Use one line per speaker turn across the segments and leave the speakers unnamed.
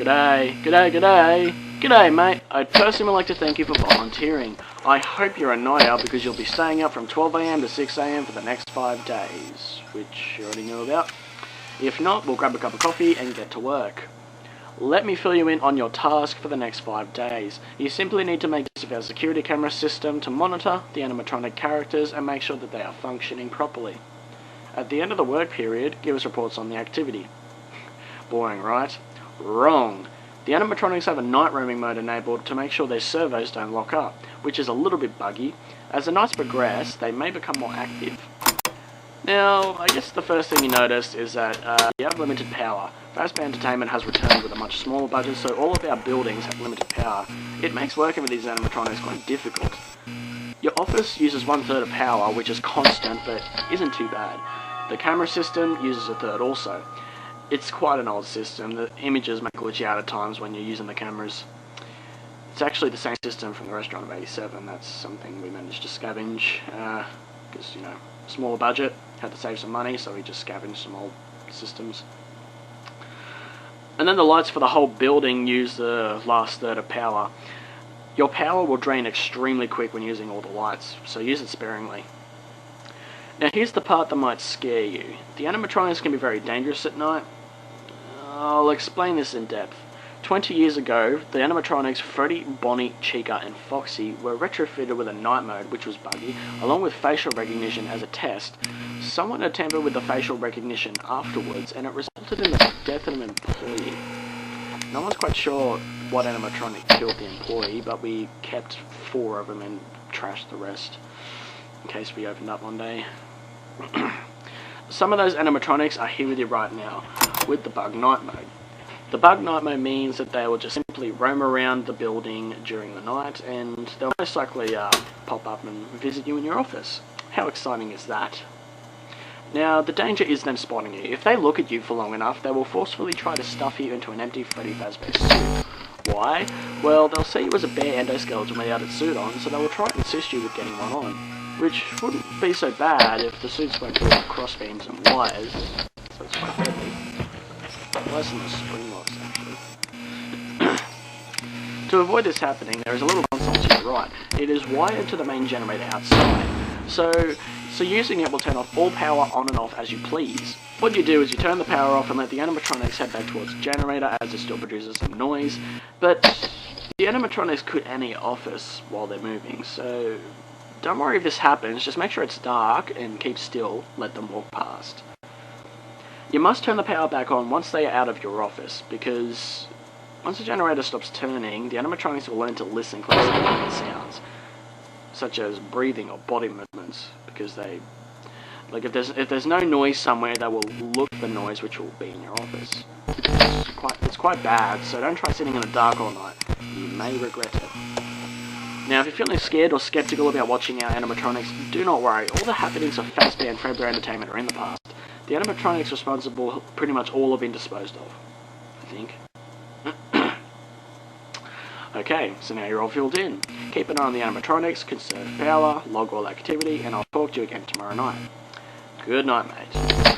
G'day, g'day, g'day. G'day, mate. I'd personally like to thank you for volunteering. I hope you're a night owl because you'll be staying up from 12 AM to 6 AM for the next 5 days, which you already know about. If not, we'll grab a cup of coffee and get to work. Let me fill you in on your task for the next 5 days. You simply need to make use of our security camera system to monitor the animatronic characters and make sure that they are functioning properly. At the end of the work period, give us reports on the activity. Boring, right? Wrong. The animatronics have a night roaming mode enabled to make sure their servos don't lock up, which is a little bit buggy. As the nights progress, they may become more active. Now, I guess the first thing you notice is that you have limited power. Fazbear Entertainment has returned with a much smaller budget, so all of our buildings have limited power. It makes working with these animatronics quite difficult. Your office uses 1/3 of power, which is constant, but isn't too bad. The camera system uses 1/3 also. It's quite an old system. The images may glitch out at times when you're using the cameras. It's actually the same system from the restaurant of 87. That's something we managed to scavenge, because, you know, smaller budget, had to save some money, so we just scavenged some old systems. And then the lights for the whole building use the last third of power. Your power will drain extremely quick when using all the lights, so use it sparingly. Now here's the part that might scare you. The animatronics can be very dangerous at night. I'll explain this in depth. 20 years ago, the animatronics Freddy, Bonnie, Chica and Foxy were retrofitted with a night mode, which was buggy, along with facial recognition as a test. Someone had tampered with the facial recognition afterwards, and it resulted in the death of an employee. No one's quite sure what animatronic killed the employee, but we kept 4 of them and trashed the rest, in case we opened up one day. Some of those animatronics are here with you right now, with the bug night mode. The bug night mode means that they will just simply roam around the building during the night, and they'll most likely pop up and visit you in your office. How exciting is that? Now, the danger is them spotting you. If they look at you for long enough, they will forcefully try to stuff you into an empty Freddy Fazbear suit. Why? Well, they'll see you as a bare endoskeleton without its suit on, so they will try to insist you with getting one on. Which wouldn't be so bad if the suits weren't filled with crossbeams and wires, so it's quite deadly. Less than the spring locks, actually. To avoid this happening, there is a little console to your right. It is wired to the main generator outside, so using it will turn off all power on and off as you please. What you do is you turn the power off and let the animatronics head back towards the generator as it still produces some noise, but the animatronics could enter your office while they're moving, so don't worry if this happens, just make sure it's dark and keep still, let them walk past. You must turn the power back on once they are out of your office, because once the generator stops turning, the animatronics will learn to listen closely to sounds, such as breathing or body movements, because they, like if there's no noise somewhere, they will look for the noise which will be in your office. It's quite bad, so don't try sitting in the dark all night. You may regret it. Now, if you're feeling scared or skeptical about watching our animatronics, do not worry. All the happenings of Fazbear and Fredbear Entertainment are in the past. The animatronics responsible pretty much all have been disposed of, I think. Okay, so now you're all filled in. Keep an eye on the animatronics, conserve power, log all activity, and I'll talk to you again tomorrow night. Good night, mate.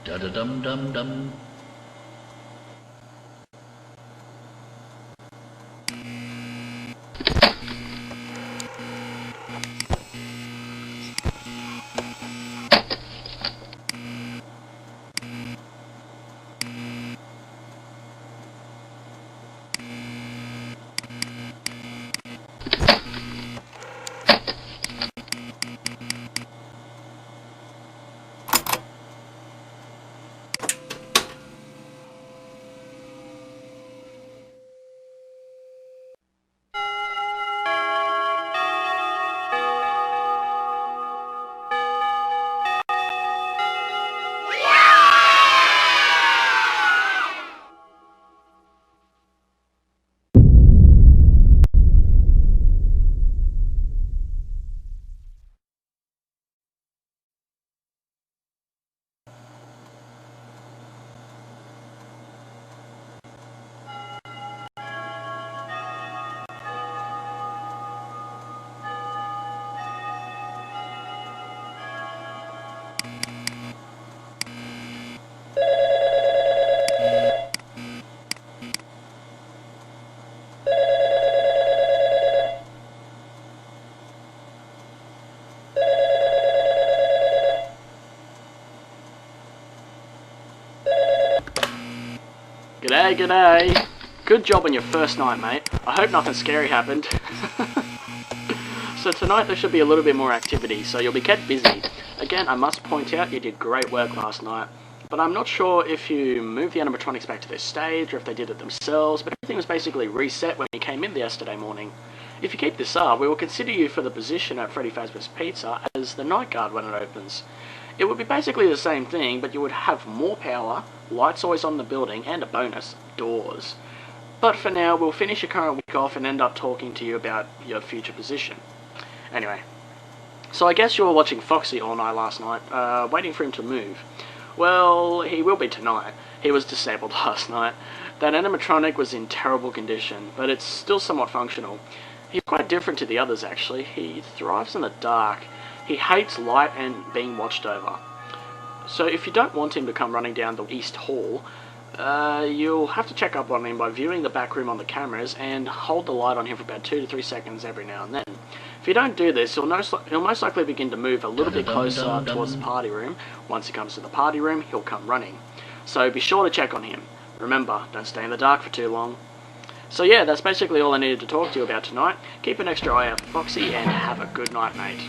Da da dum dum dum.
G'day, g'day. Good job on your first night, mate. I hope nothing scary happened. So tonight there should be a little bit more activity, so you'll be kept busy. Again, I must point out you did great work last night, but I'm not sure if you moved the animatronics back to their stage or if they did it themselves, but everything was basically reset when you came in yesterday morning. If you keep this up, we will consider you for the position at Freddy Fazbear's Pizza as the night guard when it opens. It would be basically the same thing, but you would have more power, lights always on the building, and a bonus, doors. But for now, we'll finish your current week off and end up talking to you about your future position. Anyway, so I guess you were watching Foxy all night last night, waiting for him to move. Well, he will be tonight. He was disabled last night. That animatronic was in terrible condition, but it's still somewhat functional. He's quite different to the others actually. He thrives in the dark. He hates light and being watched over. So if you don't want him to come running down the East Hall, you'll have to check up on him by viewing the back room on the cameras and hold the light on him for about 2 to 3 seconds every now and then. If you don't do this, he'll most likely begin to move a little bit closer towards the party room. Once he comes to the party room, he'll come running. So be sure to check on him. Remember, don't stay in the dark for too long. So yeah, that's basically all I needed to talk to you about tonight. Keep an extra eye out for Foxy and have a good night, mate.